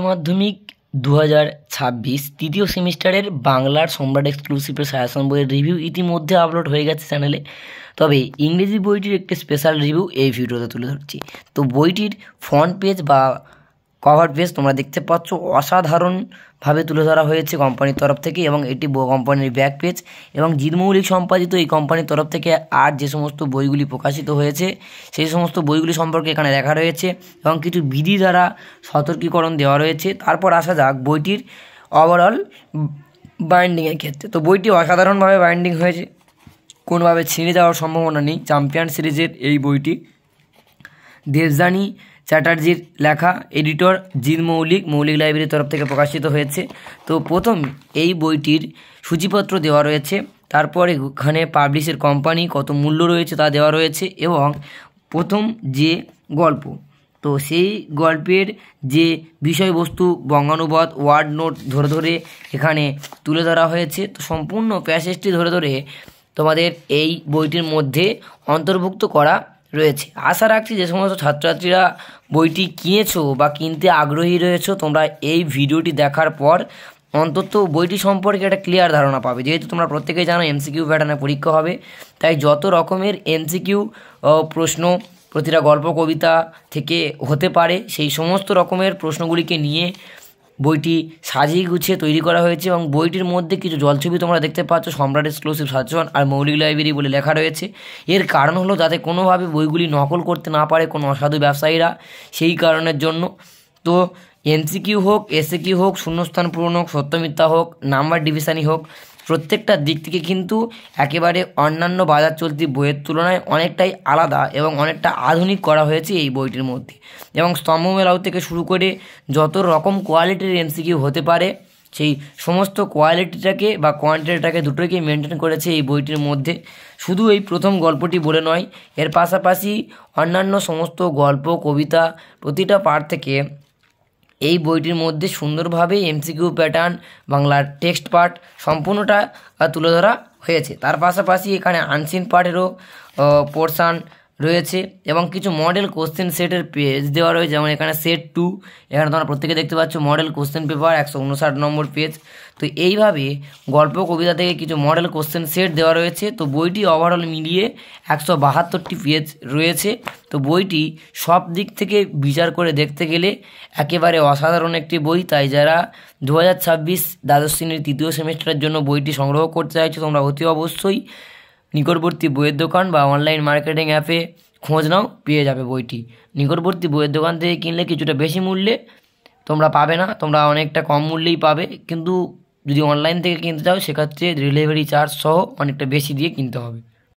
মাধ্যমিক 2026 তৃতীয় সেমিস্টারের বাংলার সম্রাট এক্সক্লুসিভের সাজেশন বইয়ের রিভিউ ইতিমধ্যে আপলোড হয়ে গেছে চ্যানেলে। তবে ইংরেজি বইটির একটি স্পেশাল রিভিউ এই ভিডিওতে তুলে ধরছি। তো বইটির ফ্রন্ট পেজ বা কভার পেজ তোমরা দেখতে পাচ্ছ, অসাধারণভাবে তুলে ধরা হয়েছে কোম্পানির তরফ থেকে, এবং এটি কোম্পানির ব্যাক পেজ এবং জিৎ মৌলিক সম্পাদিত এই কোম্পানির তরফ থেকে আর যে সমস্ত বইগুলি প্রকাশিত হয়েছে সেই সমস্ত বইগুলি সম্পর্কে এখানে লেখা রয়েছে এবং কিছু বিধি দ্বারা সতর্কীকরণ দেওয়া রয়েছে। তারপর আসা যাক বইটির ওভারঅল বাইন্ডিংয়ের ক্ষেত্রে। তো বইটি অসাধারণভাবে বাইন্ডিং হয়েছে, কোনোভাবে ছিঁড়ে যাওয়ার সম্ভাবনা নেই। চ্যাম্পিয়ন সিরিজের এই বইটি দেবযানী চ্যাটার্জির লেখা, এডিটর জিৎ মৌলিক লাইব্রেরির তরফ থেকে প্রকাশিত হয়েছে। তো প্রথম এই বইটির সূচিপত্র দেওয়া রয়েছে, তারপরে এখানে পাবলিশের কোম্পানি, কত মূল্য রয়েছে তা দেওয়া রয়েছে, এবং প্রথম যে গল্প, তো সেই গল্পের যে বিষয়বস্তু বঙ্গানুবাদ ওয়ার্ড নোট ধরে ধরে এখানে তুলে ধরা হয়েছে। তো সম্পূর্ণ প্যাসেজটি ধরে ধরে তোমাদের এই বইটির মধ্যে অন্তর্ভুক্ত করা রয়েছে। আশা রাখছি যে সমস্ত ছাত্রছাত্রীরা বইটি কিনেছো বা কিনতে আগ্রহী রয়েছো, তোমরা এই ভিডিওটি দেখার পর অন্তত বইটি সম্পর্কে একটা ক্লিয়ার ধারণা পাবে। যেহেতু তোমরা প্রত্যেকেই জানো এমসিকিউ প্যাটার্নে পরীক্ষা হবে, তাই যত রকমের এমসিকিউ প্রশ্ন প্রতিটা গল্প কবিতা থেকে হতে পারে সেই সমস্ত রকমের প্রশ্নগুলিকে নিয়ে বইটি সাজিয়ে গুছিয়ে তৈরি করা হয়েছে। এবং বইটির মধ্যে কিছু জলছবি তোমরা দেখতে পাচ্ছ, সম্রাট এক্সক্লুসিভ সাজেশন আর মৌলিক লাইব্রেরি বলে লেখা রয়েছে। এর কারণ হলো যাতে কোনোভাবে বইগুলি নকল করতে না পারে কোনো অসাধু ব্যবসায়ীরা, সেই কারণের জন্য। তো এমসিকিউ হোক, এসএকিউ হোক, শূন্যস্থান পূরণ হোক, সত্য মিথ্যা হোক, নাম্বার ডিভিশনই হোক, প্রত্যেকটা দিক থেকে কিন্তু একেবারে অন্যান্য বাজার চলতি বইয়ের তুলনায় অনেকটাই আলাদা এবং অনেকটা আধুনিক করা হয়েছে এই বইটির মধ্যে। এবং স্তম্ভ মেলাও থেকে শুরু করে যত রকম কোয়ালিটির এমসিকিউ হতে পারে সেই সমস্ত কোয়ালিটিটাকে বা কোয়ান্টিটিটাকে দুটোকে মেনটেন করেছে এই বইটির মধ্যে। শুধু এই প্রথম গল্পটি বলে নয়, এর পাশাপাশি অন্যান্য সমস্ত গল্প কবিতা প্রতিটা পার্ট থেকে এই বইটির মধ্যে সুন্দরভাবে এমসিকিউ প্যাটার্ন, বাংলার টেক্সট পার্ট সম্পূর্ণটা তুলে ধরা হয়েছে। তার পাশাপাশি এখানে আনসিন পার্টেরও পোর্শান রয়েছে এবং কিছু মডেল কোশ্চেন সেটের পেজ দেওয়া রয়েছে। যেমন এখানে সেট 2, এখানে তোমরা প্রত্যেকে দেখতে পাচ্ছ মডেল কোশ্চেন পেপার 159 নম্বর পেজ। তো এইভাবে গল্প কবিতা থেকে কিছু মডেল কোশ্চেন সেট দেওয়া রয়েছে। তো বইটি ওভারঅল মিলিয়ে 172টি পেজ রয়েছে। তো বইটি সব দিক থেকে বিচার করে দেখতে গেলে একেবারে অসাধারণ একটি বই। তাই যারা 2026 দ্বাদশ শ্রেণীর তৃতীয় সেমিস্টারের জন্য বইটি সংগ্রহ করতে চাইছো, তোমরা অতি অবশ্যই নিকটবর্তী বইয়ের দোকান বা অনলাইন মার্কেটিং অ্যাপে খোঁজ নাও, পেয়ে যাবে বইটি। নিকটবর্তী বইয়ের দোকান থেকে কিনলে কিছুটা বেশি মূল্যে তোমরা পাবে না, তোমরা অনেকটা কম মূল্যেই পাবে। কিন্তু যদি অনলাইন থেকে কিনতে চাও সেক্ষেত্রে ডেলিভারি চার্জ সহ অনেকটা বেশি দিয়ে কিনতে হবে।